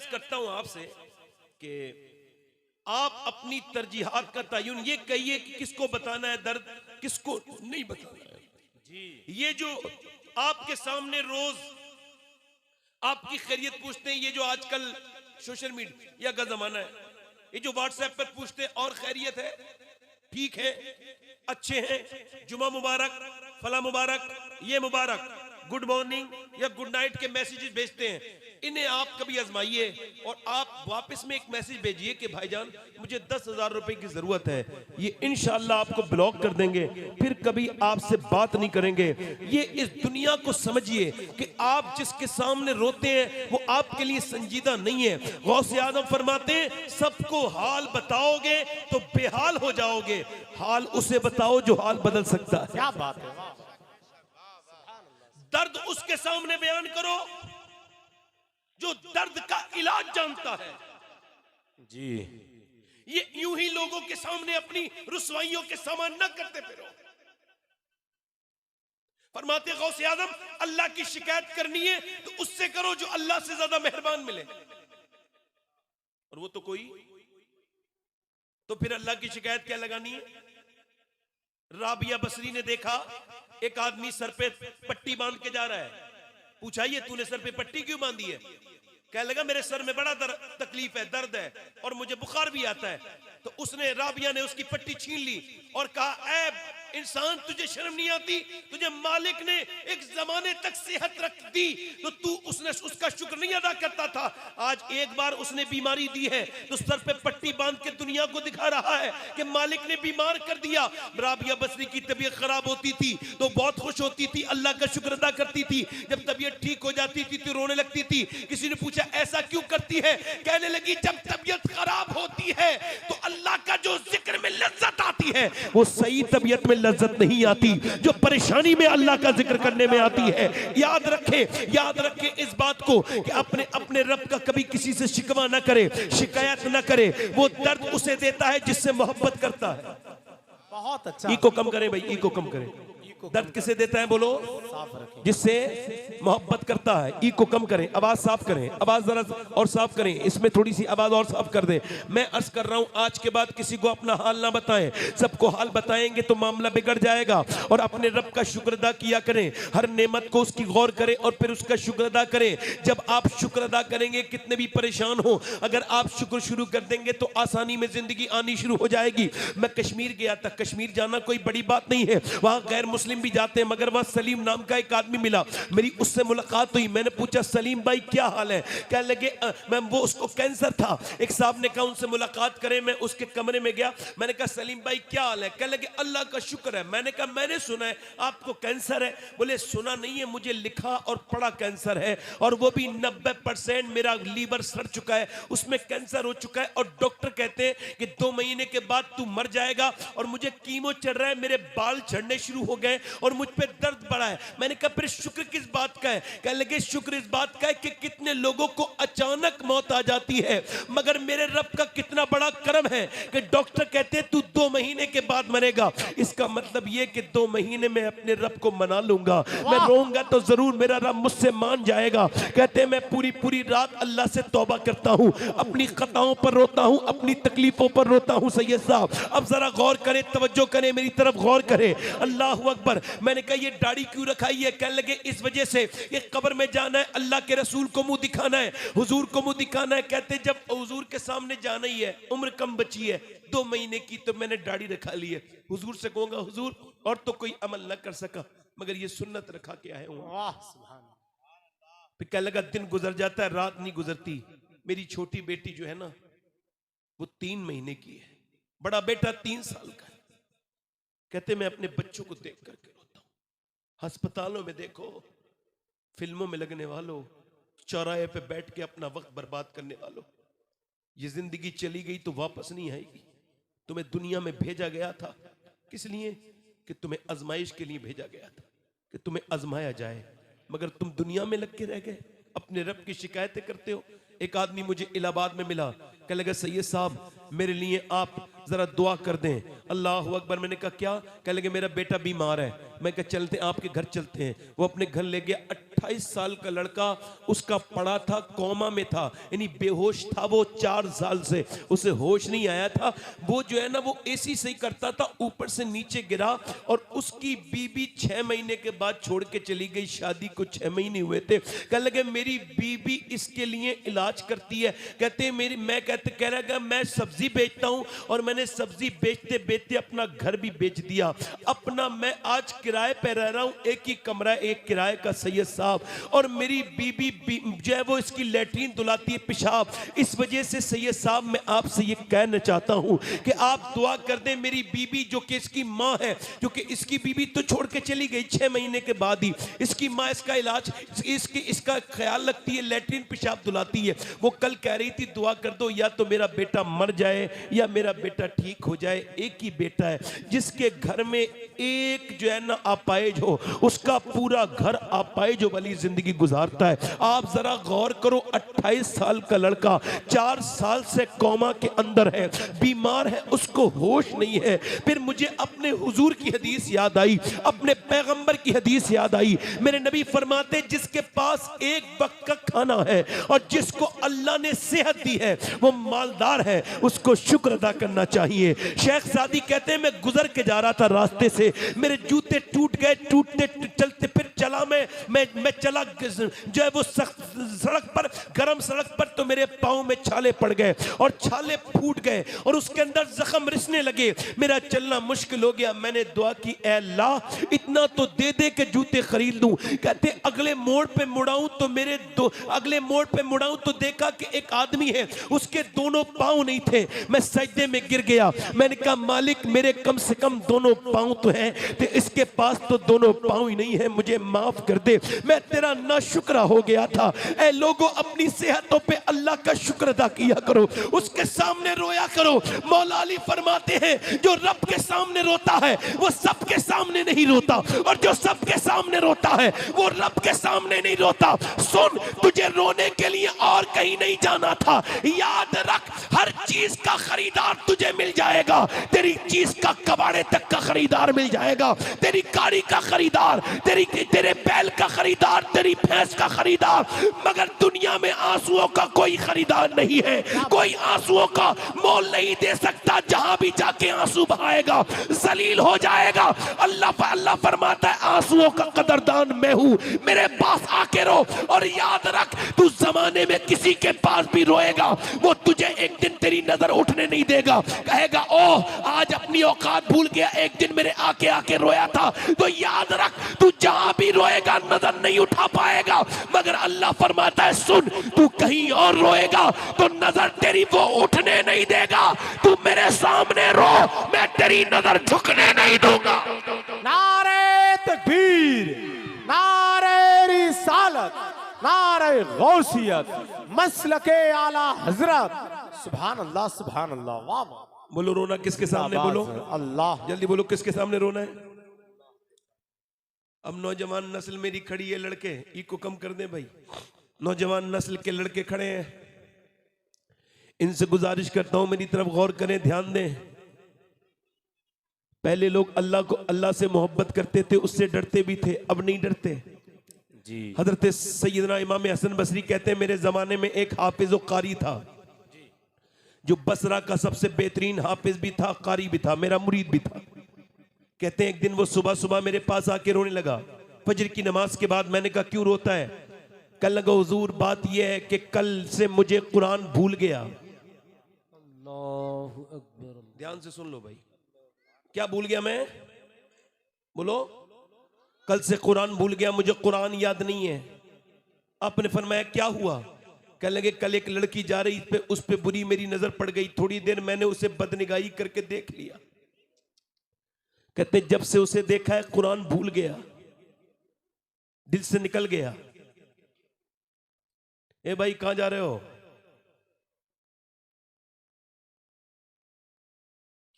अर्ज करता हूं आपसे कि आप अपनी तरजीहात का तयन ये कहिए कि किसको बताना है दर्द, किसको नहीं बताना है जी। ये जो आपके सामने रोज आपकी खैरियत पूछते हैं, ये जो आजकल सोशल मीडिया का जमाना है, ये जो व्हाट्सएप पर पूछते हैं और खैरियत है, ठीक है, अच्छे हैं, जुमा मुबारक, फला मुबारक, ये मुबारक, गुड मॉर्निंग या गुड नाइट के मैसेजेस भेजते हैं, इन्हें आप कभी आजमाइए और आप वापस में एक मैसेज भेजिए कि भाईजान मुझे 10,000 रुपए की जरूरत है, ये इंशाल्लाह आपको ब्लॉक कर देंगे, फिर कभी आपसे बात नहीं करेंगे। ये इस दुनिया को समझिए कि आप जिसके सामने रोते हैं वो आपके लिए संजीदा नहीं है। गौसे आजम फरमाते हैं सबको हाल बताओगे तो बेहाल हो जाओगे, हाल उसे बताओ जो हाल बदल सकता है। क्या बात है। दर्द उसके सामने बयान करो जो दर्द का इलाज जानता है जी। ये यूं ही लोगों के सामने अपनी रुसवाइयों के सामान न करते फिरो। फरमाते गौसे आजम अल्लाह की शिकायत करनी है तो उससे करो जो अल्लाह से ज्यादा मेहरबान मिले, और वो तो कोई, तो फिर अल्लाह की शिकायत क्या लगानी है। राबिया बसरी ने देखा एक आदमी सर पे पट्टी बांध के जा रहा है, पूछा ये तूने सर पे पट्टी क्यों बांधी है? कहने लगा मेरे सर में बड़ा तकलीफ है, दर्द है और मुझे बुखार भी आता है। तो उसने, राबिया ने उसकी पट्टी छीन ली और कहा ऐ इंसान तुझे शर्म नहीं आती, तुझे मालिक ने एक जमाने तक सेहत रख दी तो तू उसका शुक्र नहीं अदा करता था। आज एक बार उसने बीमारी दी है तो सर पे पट्टी बांध के दुनिया को दिखा रहा है कि मालिक ने बीमार कर दिया। राबिया बसरी की तबीयत खराब होती थी तो बहुत खुश होती थी, अल्लाह का शुक्र अदा करती थी, जब तबीयत ठीक हो जाती थी तो रोने लगती थी। किसी ने पूछा ऐसा क्यों करती है? कहने लगी जब तबीयत खराब होती है तो अल्लाह का जो जिक्र में लज्जत आती है वो सही तबीयत में लज्जत नहीं आती जो परेशानी में अल्लाह का जिक्र करने में आती है। याद रखे इस बात को कि अपने अपने रब का कभी किसी से शिकवा ना करे, शिकायत ना करे। वो दर्द उसे देता है जिससे मोहब्बत करता है। बहुत अच्छा। ई को कम करें भाई, ई को कम करें। दर्द किसे देता है बोलो? जिससे मोहब्बत करता है। ई को कम करें, आवाज साफ करें, आवाज जरा और साफ करें, इसमें थोड़ी सी आवाज और साफ कर दें। मैं अर्ज कर रहा हूं आज के बाद किसी को अपना हाल ना बताएं, सबको हाल बताएंगे तो मामला बिगड़ जाएगा। और अपने रब का शुक्र अदा किया करें, हर नेमत को उसकी गौर करें और फिर उसका शुक्र अदा करें। जब आप शुक्र अदा करेंगे, कितने भी परेशान हो, अगर आप शुक्र शुरू कर देंगे तो आसानी में जिंदगी आनी शुरू हो जाएगी। मैं कश्मीर गया था, कश्मीर जाना कोई बड़ी बात नहीं है, वहां गैर मुस्लिम भी जाते हैं, मगर वहां सलीम नाम का एक आदमी मिला, मेरी उससे मुलाकात हुई। मैंने पूछा सलीम भाई क्या हाल है? कहने लगे मैं, वो उसको कैंसर था। एक साहब ने कहा उनसे मुलाकात करें, मैं उसके कमरे में गया, मैंने कहा सलीम भाई क्या हाल है? कहने लगे अल्लाह का शुक्र है। मैंने कहा मैंने सुना है आपको कैंसर है। बोले सुना नहीं है, मुझे लिखा और पढ़ा कैंसर है, और वो भी 90% मेरा लीवर सड़ चुका है, उसमें कैंसर हो चुका है, और डॉक्टर कहते हैं कि 2 महीने के बाद तू मर जाएगा, और मुझे कीमो चल रहा है, मेरे बाल झड़ने शुरू हो गए और मुझ पे दर्द बढ़ा है। मैंने कहा फिर शुक्र किस बात का है? कहने लगे शुक्र इस बात का है कि कितने लोगों को अचानक मौत आ जाती है, मगर मेरे रब का कितना बड़ा करम है कि डॉक्टर कहते हैं तू 2 महीने के बाद मरेगा। इसका मतलब ये कि 2 महीने में अपने रब को मना लूंगा, मैं रोऊंगा तो जरूर मेरा रब मुझसे मान जाएगा। कहते हैं मैं पूरी रात अल्लाह से तौबा करता हूं, अपनी खताओं पर रोता हूं, अपनी तकलीफों पर रोता हूं। सैयद साहब अब जरा गौर करें, तवज्जो करें, मेरी तरफ गौर करें। अल्लाह अकबर। मैंने कहा ये दाढ़ी क्यों रखाई है? कहने लगे इस वजह से ये कब्र में जाना है, अल्लाह के रसूल को मुंह दिखाना है, हुजूर को मुंह दिखाना है। कहते जब हुजूर के सामने जाना ही है, उम्र कम बची है 2 महीने की, तो मैंने दाढ़ी रखा ली है। हुजूर से कहूंगा हुजूर और तो कोई अमल ना कर सका, मगर ये सुन्नत रखा के आए हूं। फिर कहने लगा दिन गुजर जाता है, रात नहीं गुजरती। मेरी छोटी बेटी जो है ना वो 3 महीने की है, बड़ा बेटा 3 साल का है। कहते मैं अपने बच्चों को देख करके रोता हूं। अस्पतालों में देखो, फिल्मों में लगने वालों, चौराहे पे बैठ के अपना वक्त बर्बाद करने वालों, ये जिंदगी चली गई तो वापस नहीं आएगी। तुम्हें दुनिया में भेजा गया था किस लिए? कि तुम्हें आजमाइश के लिए भेजा गया था, कि तुम्हें आजमाया जाए, मगर तुम दुनिया में लग के रह गए, अपने रब की शिकायतें करते हो। एक आदमी मुझे इलाहाबाद में मिला, कहने लगा सैयद साहब मेरे लिए आप जरा दुआ कर दें। अल्लाह अकबर। मैंने कहा क्या? कहने लगे मेरा बेटा बीमार है। मैं कहा चलते आपके घर चलते हैं। वो अपने घर ले गया, 28 साल का लड़का, उसका पड़ा था, कोमा में था, यानी बेहोश था वो 4 साल से, उसे होश नहीं आया था। वो जो है ना वो एसी से ही करता था, ऊपर से नीचे गिरा और उसकी बीबी 6 महीने के बाद छोड़ के चली गई। शादी को 6 महीने हुए थे। कहने लगे मेरी बीबी इसके लिए इलाज करती है। कहते मेरी, मैं कह रहा मैं सब्जी बेचता हूं और मैंने सब्जी बेचते बेचते अपना घर भी बेच दिया। अपना मैं आज किराए पे रह रहा हूं, एक ही कमरा, एक किराए का सैयद साहब, और मेरी बीबी जो है वो इसकी लैट्रीन धुलाती है, पेशाब। इस वजह से सैयद साहब मैं आपसे ये कहना चाहता हूं कि आप दुआ कर दें मेरी बीबी, जो कि इसकी माँ है, जो कि इसकी बीबी तो छोड़ के चली गई 6 महीने के बाद ही, इसकी माँ इसका इलाज, इसका ख्याल रखती है, लैट्रीन पेशाब धुलाती है। वो कल कह रही थी दुआ कर दो या तो मेरा बेटा मर जाए या मेरा बेटा ठीक हो जाए। एक ही बेटा है, जिसके घर में एक जो है ना अपाहिज हो, उसका पूरा घर अपाहिज वाली जिंदगी गुजारता है। आप जरा गौर करो, 28 साल का लड़का 4 साल से कोमा के अंदर है, बीमार है, उसको होश नहीं है। फिर मुझे अपने हुजूर की हदीस याद आई, अपने पैगंबर की हदीस याद आई। मेरे नबी फरमाते जिसके पास एक वक्त का खाना है और जिसको अल्लाह ने सेहत दी है, वो मालदार है, उसको शुक्र अदा करना चाहिए। शेख सादी कहते हैं मैं गुजर के जा रहा था रास्ते से, मेरे जूते टूट गए, टूटते चलते फिर चला मैं चला जो है वो सड़क पर, गर्म सड़क पर, तो मेरे पाँव में छाले पड़ गए और छाले फूट गए और उसके अंदर जख्म रिसने लगे, मेरा चलना मुश्किल हो गया। मैंने दुआ की, ऐ अल्लाह इतना तो दे दे के जूते खरीद लूं। कहते अगले मोड़ पे मुड़ाऊं तो अगले मोड़ पे मुड़ाऊं तो देखा कि एक आदमी है, उसके दोनों पांव नहीं थे। मैं सजदे में गिर गया, मैंने कहा मालिक मेरे कम से कम दोनों पांव तो हैं, तो इसके पास तो दोनों पांव ही नहीं है, मुझे माफ कर दे, मैं तेरा नाशुक्रा हो गया था। ऐ लोगों अपनी सेहतों पे अल्लाह का शुक्र अदा किया करो, उसके सामने रोया करो। मौला अली फरमाते हैं जो रब के सामने रोता है वो सबके सामने नहीं रोता, और जो सबके सामने रोता है वो रब के सामने नहीं रोता। सुन, तुझे रोने के लिए और कहीं नहीं जाना था, याद रख हर चीज का खरीदार तुझे मिल जाएगा। तेरी चीज का कबाड़े तक का खरीदार मिल जाएगा, तेरी गाड़ी का खरीदार, तेरे बैल का खरीदार, तेरी भैंस का खरीदार, मगर दुनिया में आंसुओं का कोई खरीदार नहीं है। कोई आंसुओं का मोल नहीं दे सकता, जहां भी जाके आंसू बहाएगा जलील हो जाएगा। अल्लाह फरमाता है आंसुओं का कदरदान मैं हूं, मेरे पास आके रो। और याद रख तू जमाने में किसी के पास भी रोएगा, वो तुझे एक दिन तेरी नजर उठने नहीं देगा, कहेगा ओह आज अपनी औकात भूल गया, एक दिन मेरे आके रोया था। तो याद रख तू जहां भी रोएगा नजर नहीं उठा पाएगा, मगर अल्लाह फरमाता है सुन, तू कहीं और रोएगा तो नजर तेरी वो उठने नहीं देगा। तू मेरे सामने रो, मैं तेरी नजर झुकने नहीं दूंगा। नारे तकबीर, नारे रिसालत, नारे गौसियत, मसलके आला हजरत। सुभान अल्लाह, सुभान अल्लाह, वाह वाह। बोलो रोना किसके सामने, बोलो अल्लाह, जल्दी बोलो किसके सामने रोना है। अब नौजवान नस्ल मेरी खड़ी है, लड़के इको कम कर दें भाई, नौजवान नस्ल के लड़के खड़े हैं, इनसे गुजारिश करता हूं मेरी तरफ गौर करें, ध्यान दें। पहले लोग अल्लाह से मोहब्बत करते थे, उससे डरते भी थे, अब नहीं डरते जी। हजरत सैयदना इमाम हसन बसरी कहते हैं मेरे जमाने में एक हाफिज कारी था, जो बसरा का सबसे बेहतरीन हाफिज भी था, कारी भी था, मेरा मुरीद भी था। कहते हैं एक दिन वो सुबह सुबह मेरे पास आके रोने लगा, फजर की नमाज के बाद। मैंने कहा क्यों रोता है? कल लगा हुजूर बात यह है कि कल से मुझे कुरान भूल गया। अल्लाहु अकबर, ध्यान से सुन लो भाई, क्या भूल गया मैं? बोलो, कल से कुरान भूल गया, मुझे कुरान याद नहीं है। आपने फरमाया क्या हुआ? कहने लगे कल एक लड़की जा रही पे, उस पे बुरी मेरी नजर पड़ गई, थोड़ी देर मैंने उसे बदनिगाही करके देख लिया। कहते जब से उसे देखा है कुरान भूल गया, दिल से निकल गया। ए भाई कहां जा रहे हो?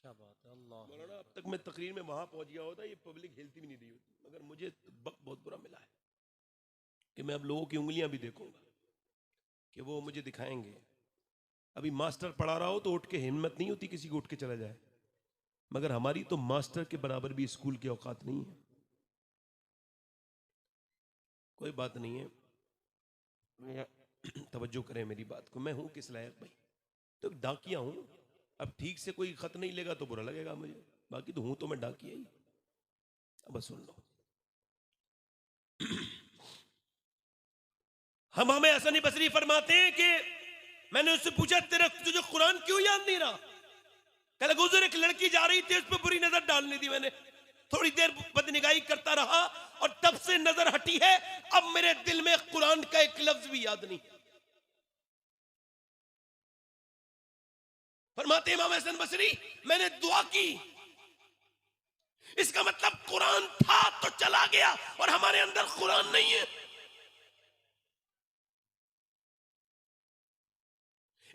क्या बात है अल्लाह। मौलाना अब तक मैं तकरीर में वहां पहुंच गया होता, ये पब्लिक हिलती भी नहीं रही होती, मगर मुझे बहुत बुरा मिला है कि मैं अब लोगों की उंगलियां भी देखूंगा कि वो मुझे दिखाएंगे। अभी मास्टर पढ़ा रहा हो तो उठ के हिम्मत नहीं होती किसी को उठ के चला जाए, मगर हमारी तो मास्टर के बराबर भी स्कूल की औकात नहीं है। कोई बात नहीं है, तवज्जो करें मेरी बात को। मैं हूं किस लायक भाई? तो डाकिया हूं। अब ठीक से कोई खत नहीं लेगा तो बुरा लगेगा मुझे, बाकी तो हूं तो मैं डाकिया ही। अब सुन लो, हम हमें हसन बसरी फरमाते हैं कि मैंने उससे पूछा तेरा तुझे कुरान क्यों याद नहीं रहा? कल गुजर एक लड़की जा रही थी, उस पर बुरी नजर डालनी थी मैंने, थोड़ी देर बदनिगाही करता रहा और तब से नजर हटी है। अब मेरे दिल में कुरान का एक लफ्ज भी याद नहीं। फरमाते इमाम हसन बसरी, मैंने दुआ की, इसका मतलब कुरान था तो चला गया और हमारे अंदर कुरान नहीं है।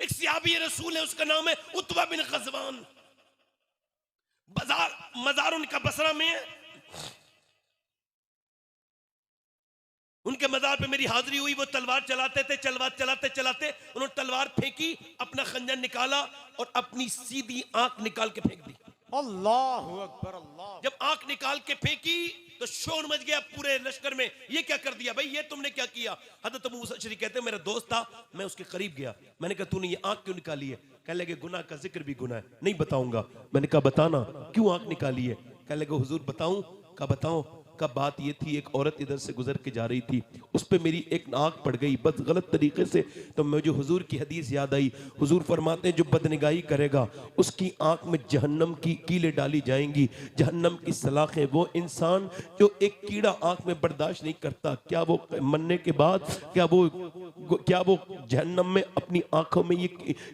एक सियाबी रसूल है, उसका नाम है उत्बा बिन गजवान। मजार उनका बसरा में है। उनके मजार पे मेरी हाजिरी हुई। वो तलवार चलाते थे, चलाते चलाते उन्होंने तलवार फेंकी, अपना खंजर निकाला और अपनी सीधी आंख निकाल के फेंक दी। अल्लाहु अकबर अल्लाह। जब आंख निकाल के फेंकी तो शोर मच गया पूरे लश्कर में, ये क्या कर दिया भाई, ये तुमने क्या किया? हजरत अबू मूसा अशअरी कहते हैं मेरा दोस्त था, मैं उसके करीब गया, मैंने कहा तूने ये आंख क्यों निकाली है? कहने लगे गुनाह का जिक्र भी गुनाह है। नहीं बताऊंगा। मैंने कहा बताना, क्यों आंख निकाली है? कहने लगे हुजूर बताऊं? कहा बताओ। का बात ये थी, एक औरत इधर से गुजर के जा रही थी, उस पे मेरी एक आंख पड़ गई बस गलत तरीके से, तो मुझे हुजूर की हदीस याद आई। हुजूर फरमाते हैं जो बदनिगाही करेगा उसकी आंख में जहन्नम की कीलें डाली जाएंगी, जहन्नम की सलाखें। वो इंसान जो एक कीड़ा आंख में बर्दाश्त नहीं करता, क्या वो मरने के बाद क्या वो जहन्नम में अपनी आंखों में ये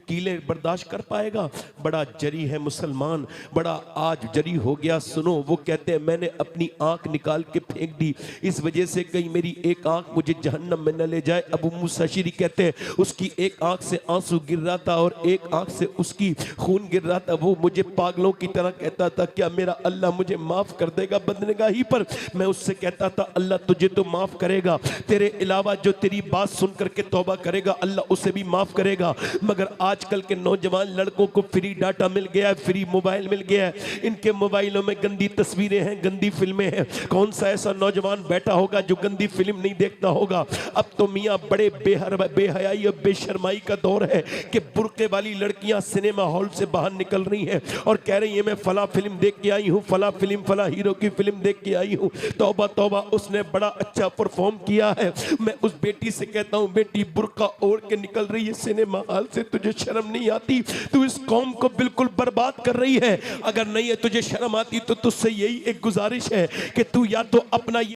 कीलें बर्दाश्त कर पाएगा? बड़ा जरी है मुसलमान, बड़ा आज जरी हो गया। सुनो, वो कहते हैं मैंने अपनी आंख निकाल के फेंक दी, इस वजह से कहीं मेरी एक आंख मुझे जहन्नम में न ले जाए। अबू मूसा अशअरी कहते हैं उसकी एक आंख से आंसू गिर रहा था और एक आंख से उसकी खून गिर रहा था। वो मुझे पागलों की तरह कहता था क्या मेरा अल्लाह मुझे माफ कर देगा बदनिगाही पर? मैं उससे कहता था अल्लाह तुझे तो माफ करेगा, तेरे अलावा जो तेरी बात सुन करके तौबा करेगा अल्लाह उसे भी माफ करेगा। मगर आजकल के नौजवान लड़कों को फ्री डाटा मिल गया है, फ्री मोबाइल मिल गया है, इनके मोबाइलों में गंदी तस्वीरें हैं, गंदी फिल्में हैं। कौन सा ऐसा नौजवान बैठा होगा जो गंदी फिल्म नहीं देखता होगा? अब तो मियां बड़े बेहयाई और बेशर्माई का दौर है कि बुर्के वाली लड़कियां सिनेमा हॉल से बाहर निकल रही हैं और कह रही हैं मैं फला फिल्म देख के आई हूं, फला फिल्म फला हीरो की फिल्म देख के आई हूं। तौबा तौबा, उसने बड़ा अच्छा परफॉर्म किया है। मैं उस बेटी से कहता हूं बेटी बुर्का ओढ़ के निकल रही है सिनेमा हॉल से, तुझे शर्म नहीं आती? तू इस कौम को बिल्कुल बर्बाद कर रही है। अगर नहीं है तुझे शर्म आती तो तुझसे यही एक गुजारिश है कि तू या तो अपना